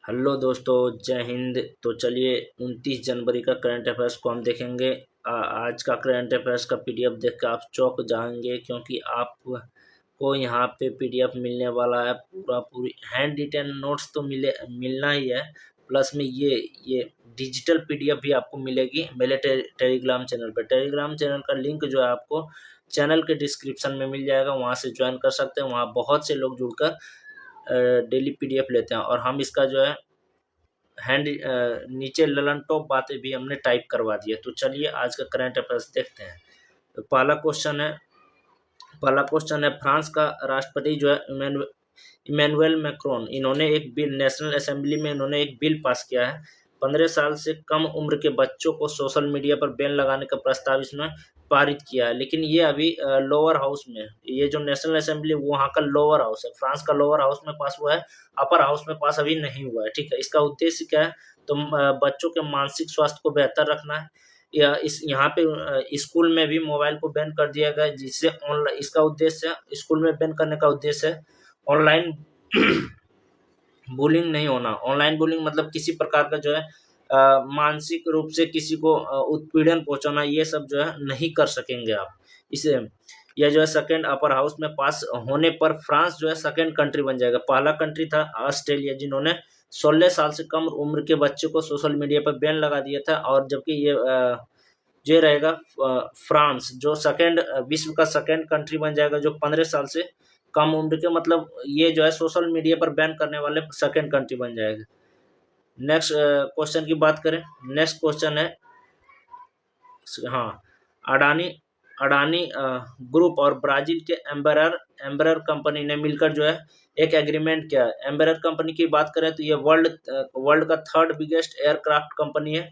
Hello दोस्तों, जय हिंद। तो चलिए 29 जनवरी का करंट अफेयर्स को हम देखेंगे। आज का करंट अफेयर्स का पीडीएफ देख कर आप चौंक जाएंगे, क्योंकि आपको यहाँ पे पीडीएफ मिलने वाला है। पूरी हैंड रिटन नोट्स तो मिलना ही है, प्लस में ये डिजिटल पीडीएफ भी आपको मिलेगी मेरे टेलीग्राम चैनल पर। टेलीग्राम चैनल का लिंक जो है आपको चैनल के डिस्क्रिप्शन में मिल जाएगा, वहाँ से ज्वाइन कर सकते हैं। वहाँ बहुत से लोग जुड़कर डेली पीडीएफ लेते हैं, और हम इसका जो है हैंड नीचे ललन टॉप बातें भी हमने टाइप करवा दी है। तो चलिए आज का करंट अफेयर्स देखते हैं। तो पहला क्वेश्चन है फ्रांस का राष्ट्रपति जो है इमैनुअल मैक्रोन, इन्होंने एक बिल नेशनल असेंबली में इन्होंने एक बिल पास किया है। 15 साल से कम उम्र के बच्चों को सोशल मीडिया पर बैन लगाने का प्रस्ताव इसमें पारित किया है, लेकिन ये अभी लोअर हाउस में, ये जो नेशनल असेंबली वहाँ का लोअर हाउस है, फ्रांस का लोअर हाउस में पास हुआ है, अपर हाउस में पास अभी नहीं हुआ है। ठीक है, इसका उद्देश्य क्या है? तो बच्चों के मानसिक स्वास्थ्य को बेहतर रखना है। या इस यहाँ पे स्कूल में भी मोबाइल को बैन कर दिया गया है, जिससे ऑनलाइन, इसका उद्देश्य है, स्कूल में बैन करने का उद्देश्य है ऑनलाइन बुलिंग नहीं होना। ऑनलाइन बुलिंग मतलब किसी प्रकार का जो है मानसिक रूप से किसी को उत्पीड़न पहुंचाना, ये सब जो है नहीं कर सकेंगे आप इसे। यह जो है सेकंड अपर हाउस में पास होने पर फ्रांस जो है सेकंड कंट्री बन जाएगा। पहला कंट्री था ऑस्ट्रेलिया, जिन्होंने 16 साल से कम उम्र के बच्चे को सोशल मीडिया पर बैन लगा दिया था, और जबकि ये रहेगा फ्रांस जो सेकंड, विश्व का सेकंड कंट्री बन जाएगा, जो 15 साल से कम उम्र के, मतलब ये जो है सोशल मीडिया पर बैन करने वाले सेकंड कंट्री बन जाएगा। नेक्स्ट क्वेश्चन की बात करें। नेक्स्ट क्वेश्चन है, हाँ, अडानी अडानी ग्रुप और ब्राजील के एम्बरर कंपनी ने मिलकर जो है एक एग्रीमेंट किया है। एम्बरर कंपनी की बात करें तो ये वर्ल्ड का थर्ड बिगेस्ट एयरक्राफ्ट कंपनी है।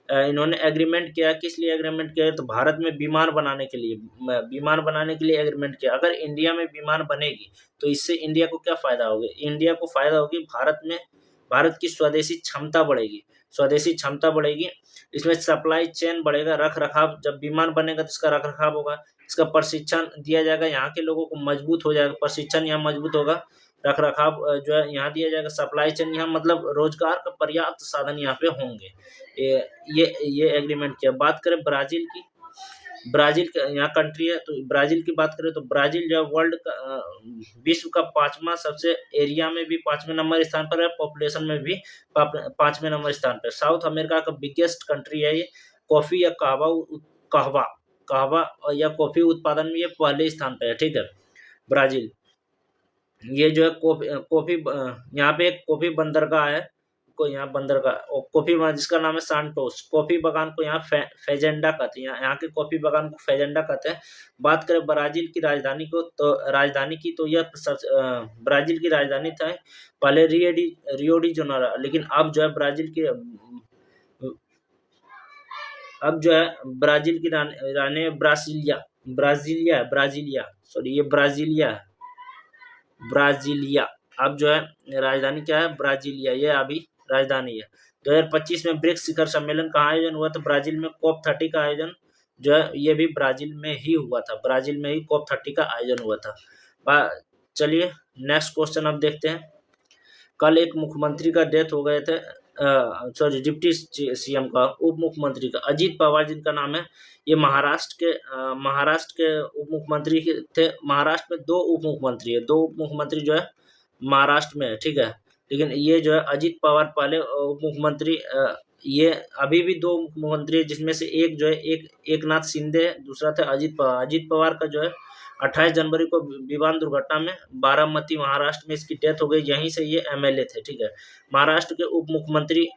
इन्होंने एग्रीमेंट किया, किस लिए एग्रीमेंट किया है? तो भारत में विमान बनाने के लिए एग्रीमेंट किया। अगर इंडिया में विमान बनेगी तो इससे इंडिया को क्या फायदा होगा? इंडिया को फायदा होगी, भारत की स्वदेशी क्षमता बढ़ेगी। इसमें सप्लाई चेन बढ़ेगा, रख रखाव, जब विमान बनेगा तो इसका रख रखाव होगा, इसका प्रशिक्षण दिया जाएगा, यहाँ के लोगों को मजबूत हो जाएगा, प्रशिक्षण यहाँ मजबूत होगा, रख रखाव जो है यहाँ दिया जाएगा, सप्लाई चेन यहाँ, मतलब रोजगार का पर्याप्त साधन यहाँ पे होंगे। ये एग्रीमेंट किया। बात करें ब्राजील की, ब्राजील का यहाँ कंट्री है, तो ब्राजील की बात करें तो ब्राजील जो विश्व का 5वां सबसे, एरिया में भी 5वें नंबर स्थान पर है, पॉपुलेशन में भी 5वें नंबर स्थान पर। साउथ अमेरिका का बिगेस्ट कंट्री है ये। कॉफी या कहवा या कॉफी उत्पादन में ये पहले स्थान पर है। ठीक है, ब्राजील। ये जो है कॉफी यहाँ पे एक कॉफी बंदरगाह है, को यहाँ बंदरगाह कॉफी, जिसका नाम है सांटोस। कॉफी बागान को यहाँ फेजेंडा कहते हैं, यहाँ के कॉफी बागान को फेजेंडा कहते हैं। बात करें ब्राजील की राजधानी को, तो राजधानी की तो यह ब्राजील की राजधानी था पहले रियो डी जेनेरो, लेकिन अब जो है ब्राजील की रानी ब्राजीलिया, सॉरी, ये ब्राजीलिया। अब जो है राजधानी क्या है? ब्राजीलिया, ये अभी राजधानी है। 2025 में ब्रिक्स शिखर सम्मेलन का आयोजन हुआ था ब्राजील में। COP30 का आयोजन जो है ये भी ब्राजील में ही हुआ था। ब्राजील में ही COP30 का आयोजन हुआ था। चलिए नेक्स्ट क्वेश्चन अब देखते हैं। कल एक मुख्यमंत्री का डेथ हो गए थे, सॉरी, डिप्टी सीएम का, उप मुख्यमंत्री का, अजीत पवार जिनका नाम है। ये महाराष्ट्र के उप मुख्यमंत्री थे। महाराष्ट्र में 2 उप मुख्यमंत्री है, 2 उप मुख्यमंत्री जो है महाराष्ट्र में है। ठीक है, लेकिन ये जो है अजीत पवार पहले उप मुख्यमंत्री, ये अभी भी 2 मुख्यमंत्री है, जिसमें से एक जो है एकनाथ शिंदे है, दूसरा था अजीत पवार। अजीत पवार का जो है 28 जनवरी को विमान दुर्घटना में बारामती महाराष्ट्र में इसकी डेथ हो गई, यहीं से ये एमएलए थे। ठीक है, महाराष्ट्र के उप मुख्यमंत्री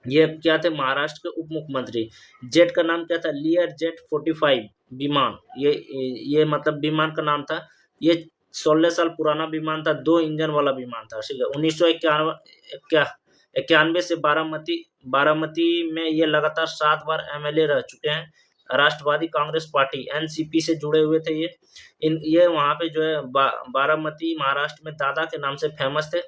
ये क्या थे? महाराष्ट्र के उप मुख्यमंत्री। जेट का नाम क्या था? लियर जेट 45 विमान, ये मतलब विमान का नाम था। ये 16 साल पुराना विमान था, 2 इंजन वाला विमान था। ठीक है, 1991 से बारामती में ये लगातार 7 बार एमएलए रह चुके हैं। राष्ट्रवादी कांग्रेस पार्टी एनसीपी से जुड़े हुए थे ये वहाँ पे जो है बारामती महाराष्ट्र में दादा के नाम से फेमस थे।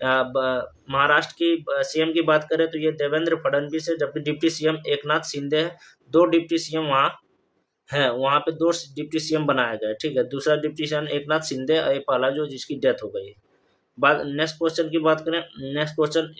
महाराष्ट्र की सीएम की बात करें तो ये देवेंद्र फडणवीस है, जबकि डिप्टी सीएम एकनाथ शिंदे है। 2 डिप्टी सीएम वहाँ पे 2 डिप्टी सीएम बनाया गया। ठीक है, दूसरा डिप्टी सीएम एकनाथ शिंदे, पहला जो जिसकी डेथ हो गई। बात नेक्स्ट क्वेश्चन की बात करें। नेक्स्ट क्वेश्चन,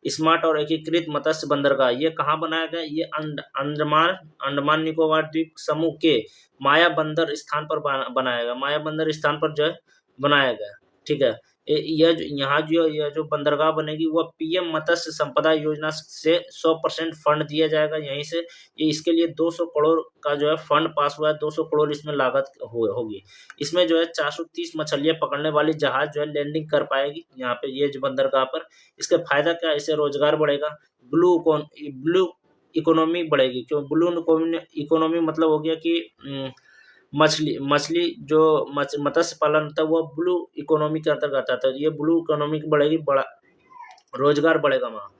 स्मार्ट और एकीकृत मत्स्य बंदरगाह ये कहाँ बनाया गया? ये अंडमान अंडमान निकोबार द्वीप समूह के माया बंदर स्थान पर बनाया गया। माया बंदर स्थान पर जो है बनाया गया। ठीक है, यहाँ जो यह जो बंदरगाह बनेगी वह पीएम मत्स्य संपदा योजना से 100% फंड दिया जाएगा यहीं से। ये इसके लिए 200 करोड़ का जो है फंड पास हुआ है। 200 करोड़ इसमें लागत होगी। इसमें जो है 430 मछलियां पकड़ने वाली जहाज जो है लैंडिंग कर पाएगी यहाँ पे, ये जो बंदरगाह पर। इसका फायदा क्या है? इससे रोजगार बढ़ेगा, ब्लू इकोनॉमी बढ़ेगी। क्यों ब्लू इकोनॉमी? मतलब हो गया कि मछली जो मत्स्य पालन होता है वो ब्लू इकोनॉमी के अंतर्गत आता है। ये ब्लू इकोनॉमी बढ़ेगी, बड़ा रोजगार बढ़ेगा वहाँ।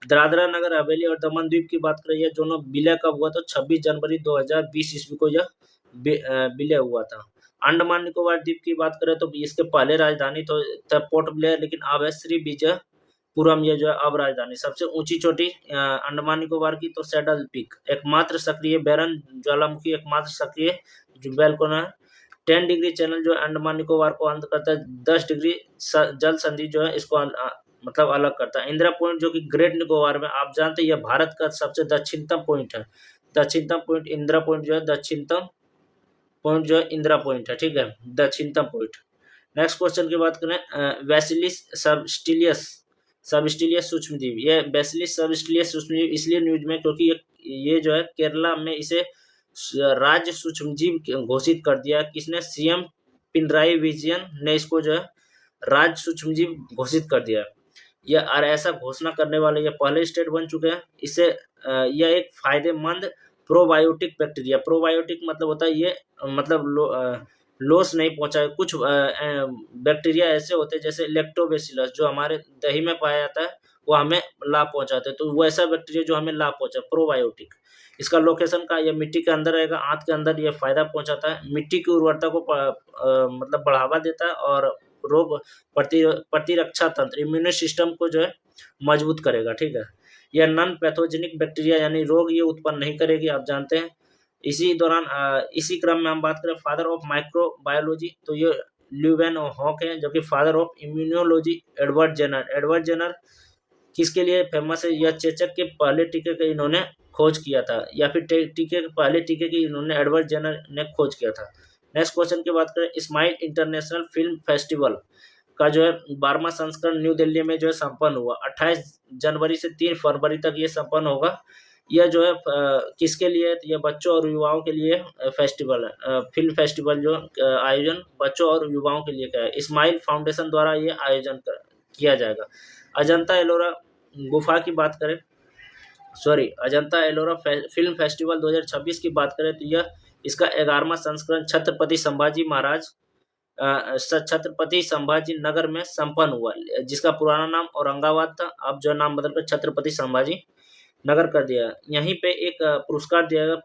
दादरा नगर हवेली और दमन द्वीप की बात करें, दोनों विलय कब हुआ? तो 26 जनवरी 2020 ईस्वी को यह विलय हुआ था। अंडमान निकोबार द्वीप की बात करें तो इसके पहले राजधानी तो पोर्ट ब्लेयर, लेकिन अब है श्री विजयपुरम, ये जो है अब राजधानी। सबसे ऊंची चोटी अंडमान निकोबार की तो सैडल पीक, एकमात्र सक्रिय बैरन ज्वालामुखी, एकमात्र सक्रिय वोल्केनो है। 10 डिग्री चैनल जो है अंडमान निकोबार को अंत करता है। 10 डिग्री जल संधि जो है इसको मतलब अलग करता है। इंदिरा पॉइंट जो कि ग्रेट निकोबार में, आप जानते हैं यह भारत का सबसे दक्षिणतम पॉइंट है। दक्षिणतम पॉइंट इंदिरा पॉइंट जो है, दक्षिणतम पॉइंट जो है इंदिरा पॉइंट है। ठीक है, दक्षिणतम पॉइंट। नेक्स्ट क्वेश्चन की बात करें, बैसिलिस सबस्टिलियस सूक्ष्मजीव। ये बैसिलिस सबस्टिलियस सूक्ष्मजीव इसलिए न्यूज में क्योंकि ये जो है केरला में इसे राज्य सूक्ष्मजीव घोषित कर दिया। किसने? सीएम पिनराई विजयन ने इसको जो है राज्य सूक्ष्मजीव घोषित कर दिया। यह और ऐसा घोषणा करने वाले ये पहले स्टेट बन चुके हैं। इससे यह एक फायदेमंद प्रोबायोटिक बैक्टीरिया, प्रोबायोटिक मतलब होता है ये मतलब लॉस नहीं पहुंचा। कुछ बैक्टीरिया ऐसे होते हैं जैसे लैक्टोबैसिलस जो हमारे दही में पाया जाता है वो हमें लाभ पहुंचाते हैं, तो वैसा बैक्टीरिया जो हमें लाभ पहुंचा, प्रोबायोटिक। इसका लोकेशन का ये मिट्टी के अंदर रहेगा, आंत के अंदर। ये फायदा पहुंचाता है, मिट्टी की उर्वरता को मतलब बढ़ावा देता है और रोग प्रतिरक्षा तंत्र, इम्यून सिस्टम को जो है मजबूत करेगा। ठीक है, यह नॉन पैथोजेनिक बैक्टीरिया यानी रोग ये उत्पन्न नहीं करेगी, आप जानते हैं। इसी दौरान इसी क्रम में हम बात करें फादर ऑफ माइक्रोबायोलॉजी, तो ये ल्यूवेन हॉक है, जो कि father of immunology Edward Jenner. Edward Jenner किसके लिए फेमस है? यह चेचक के पहले टीके का इन्होंने खोज किया था, या फिर टीके के पहले टीके की इन्होंने एडवर्ड जेनर ने खोज किया था। नेक्स्ट क्वेश्चन की बात करें, स्माइल इंटरनेशनल फिल्म फेस्टिवल का जो है 12वां संस्करण न्यू दिल्ली में जो है संपन्न हुआ। 28 जनवरी से 3 फरवरी तक ये संपन्न होगा। यह जो है किसके लिए? यह बच्चों और युवाओं के लिए फेस्टिवल है। फिल्म फेस्टिवल जो आयोजन बच्चों और युवाओं के लिए का है। स्माइल फाउंडेशन द्वारा ये आयोजन किया जाएगा। अजंता एलोरा गुफा की बात करें, अजंता एलोरा फिल्म फेस्टिवल 2026 की बात करें तो यह इसका 11वां संस्करण छत्रपति संभाजी नगर में संपन्न हुआ, जिसका पुराना नाम औरंगाबाद था, अब जो नाम बदलकर छत्रपति संभाजी नगर कर दिया। यहीं पे एक पुरस्कार दिया गया,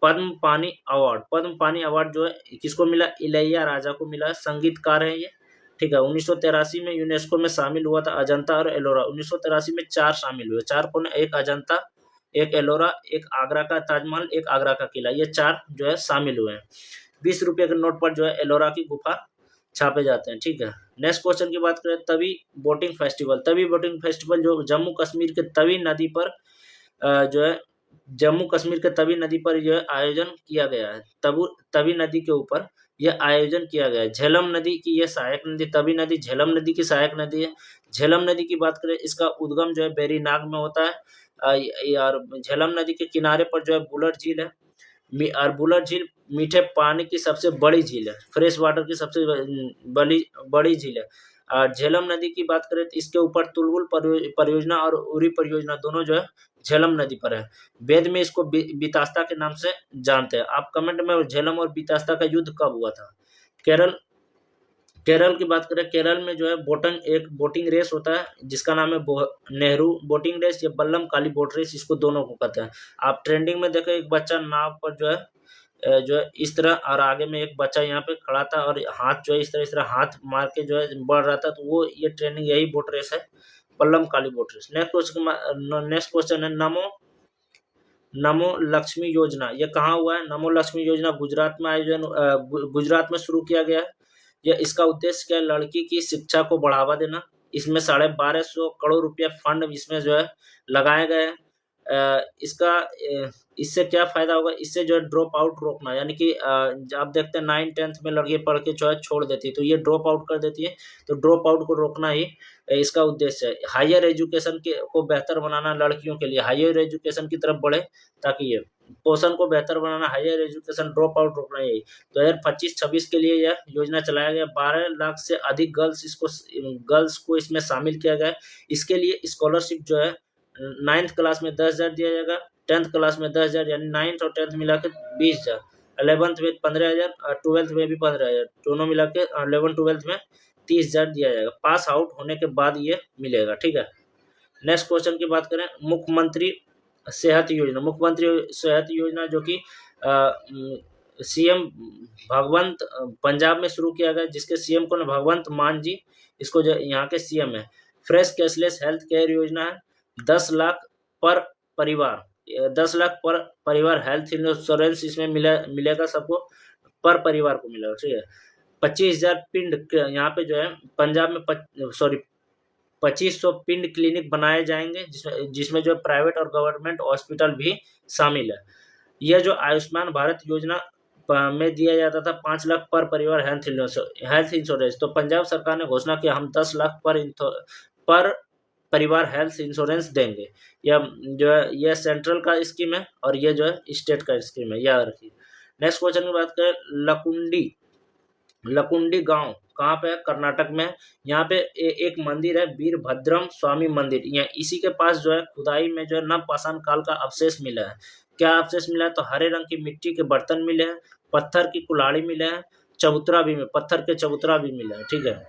पद्म पानी अवार्ड। पद्म पानी अवार्ड जो है किसको मिला? इलैया राजा को मिला, संगीतकार है ये। ठीक है, 1983 में यूनेस्को में शामिल हुआ था अजंता और एलोरा। 1983 में 4 शामिल हुए। 4 कौन? एक अजंता, एक एलोरा, एक आगरा का ताजमहल, एक आगरा का किला, ये 4 जो है शामिल हुए हैं। 20 रुपये के नोट पर जो है एलोरा की गुफा छापे जाते हैं। ठीक है, नेक्स्ट क्वेश्चन की बात करें, तवी बोटिंग फेस्टिवल जो जम्मू कश्मीर के तवी नदी पर जो है जम्मू कश्मीर के तवी नदी पर यह आयोजन किया गया है। तवी नदी के ऊपर यह आयोजन किया गया है। झेलम नदी की यह सहायक नदी, तवी नदी झेलम नदी की सहायक नदी है। झेलम नदी की बात करें, इसका उद्गम जो है बेरीनाग में होता है। और झेलम नदी के किनारे पर जो है बुलर झील है, और बुलर झील मीठे पानी की सबसे बड़ी झील है, फ्रेश वाटर की सबसे बड़ी झील है। और झेलम नदी की बात करें तो इसके ऊपर तुलबुल परियोजना और उरी परियोजना दोनों जो है झेलम नदी पर है। वेद में इसको बीतास्ता के नाम से जानते हैं। आप कमेंट में झेलम और बीतास्ता का युद्ध कब हुआ था? केरल की बात करें, केरल में जो है एक बोटिंग रेस होता है जिसका नाम है नेहरू बोटिंग रेस, या बल्लम काली बोट रेस, इसको दोनों को कहते हैं। आप ट्रेंडिंग में देखें, एक बच्चा नाव पर जो है इस तरह, और आगे में एक बच्चा यहाँ पे खड़ा था और हाथ जो है इस तरह हाथ मार के जो है बढ़ रहा था, तो वो ये ट्रेनिंग यही बोट रेस है, बल्लम काली बोट रेस। नेक्स्ट क्वेश्चन है, नमो लक्ष्मी योजना, ये कहाँ हुआ है? नमो लक्ष्मी योजना गुजरात में शुरू किया गया है। ये इसका उद्देश्य क्या है? लड़की की शिक्षा को बढ़ावा देना। इसमें 1250 करोड़ रुपया फंड इसमें जो है लगाए गए हैं। इससे क्या फायदा होगा? इससे जो है ड्रॉप आउट रोकना, यानी कि आप देखते हैं 9th-10th में लड़की पढ़ के जो है छोड़ देती है, तो ये ड्रॉप आउट कर देती है, तो ड्रॉप आउट को रोकना ही इसका उद्देश्य है। हायर एजुकेशन को बेहतर बनाना लड़कियों के लिए, हायर एजुकेशन की तरफ बढ़े, ताकि ये पोषण को बेहतर बनाना, हायर एजुकेशन, ड्रॉप आउट रोकना, यही 2025-26 के लिए यह योजना चलाया गया। 12 लाख से अधिक गर्ल्स को इसमें शामिल किया गया है। इसके लिए स्कॉलरशिप जो है 9th क्लास में 10,000 दिया जाएगा, 10th क्लास में 10,000, यानी 9th और 10th मिला के 20,000, 11th में 15,000 और 12th में भी 15,000, दोनों मिला के 11-12th में 30,000 दिया जाएगा। पास आउट होने के बाद ये मिलेगा, ठीक है। नेक्स्ट क्वेश्चन की बात करें, मुख्यमंत्री सेहत योजना। मुख्यमंत्री सेहत योजना जो कि सीएम भगवंत पंजाब में शुरू किया गया, जिसके सीएम को भगवंत मान जी, इसको जो यहाँ के सीएम है। फ्रेश कैशलेस हेल्थ केयर योजना है, 10 लाख पर परिवार, 10 लाख पर परिवार हेल्थ इंश्योरेंस इसमें मिलेगा सबको, पर परिवार को मिलेगा, ठीक है। 25,000 पिंड, यहाँ पे जो है पंजाब में 2500 पिंड क्लिनिक बनाए जाएंगे, जिसमें जो प्राइवेट और गवर्नमेंट हॉस्पिटल भी शामिल है। यह जो आयुष्मान भारत योजना में दिया जाता था 5 लाख पर परिवार हेल्थ इंश्योरेंस, तो पंजाब सरकार ने घोषणा की हम 10 लाख पर परिवार हेल्थ इंश्योरेंस देंगे। यह जो है यह सेंट्रल का स्कीम है और यह जो है स्टेट का स्कीम है, याद रखिए। नेक्स्ट क्वेश्चन की बात करें, लकुंडी गांव कहाँ पे है? कर्नाटक में। यहाँ पे एक मंदिर है, वीरभद्रम स्वामी मंदिर। यहाँ इसी के पास जो है खुदाई में जो है नवपाषाण काल का अवशेष मिला है। क्या अवशेष मिला है? तो हरे रंग की मिट्टी के बर्तन मिले हैं, पत्थर की कुल्हाड़ी मिले हैं, चबूतरा भी मिले, पत्थर के चबूतरा भी मिले हैं, ठीक है।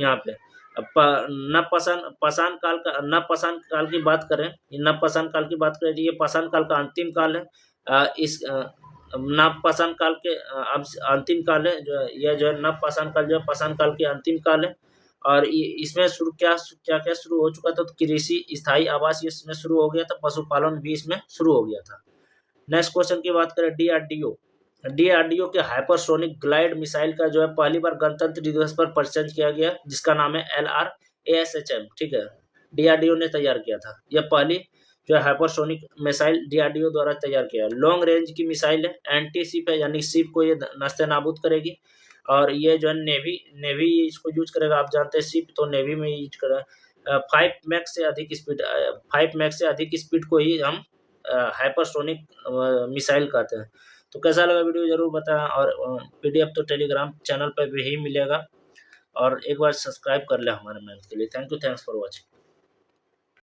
यहाँ पे नवपाषाण काल की बात करें, नवपाषाण काल की बात करें, ये पाषाण काल का अंतिम काल है। इस नवपाषाण काल के अंतिम काल है, जो यह जो है नवपाषाण काल जो है पाषाण काल के अंतिम काल है। और इसमें शुरू क्या शुरू हो चुका था? तो कृषि, स्थायी आवास इसमें शुरू हो गया था, पशुपालन भी इसमें शुरू हो गया था। नेक्स्ट क्वेश्चन की बात करें, डीआरडीओ के हाइपरसोनिक ग्लाइड मिसाइल का जो है पहली बार गणतंत्र दिवस पर परिचय किया गया, जिसका नाम है LRASHM, ठीक है। डीआरडीओ ने तैयार किया था। यह पहली जो है हाइपरसोनिक मिसाइल डीआरडीओ द्वारा तैयार किया है। लॉन्ग रेंज की मिसाइल है, एंटी शिप है, यानी शिप को ये नस्ते नाबूद करेगी। और ये जो है नेवी इसको यूज करेगा। आप जानते हैं शिप तो नेवी में यूज करेगा। 5 मैक्स से अधिक स्पीड को ही हम हाइपरसोनिक मिसाइल कहते हैं। तो कैसा लगा वीडियो जरूर बताएं, और PDF तो टेलीग्राम चैनल पर भी ही मिलेगा, और एक बार सब्सक्राइब कर ले हमारे मैम के लिए। Thanks for watching.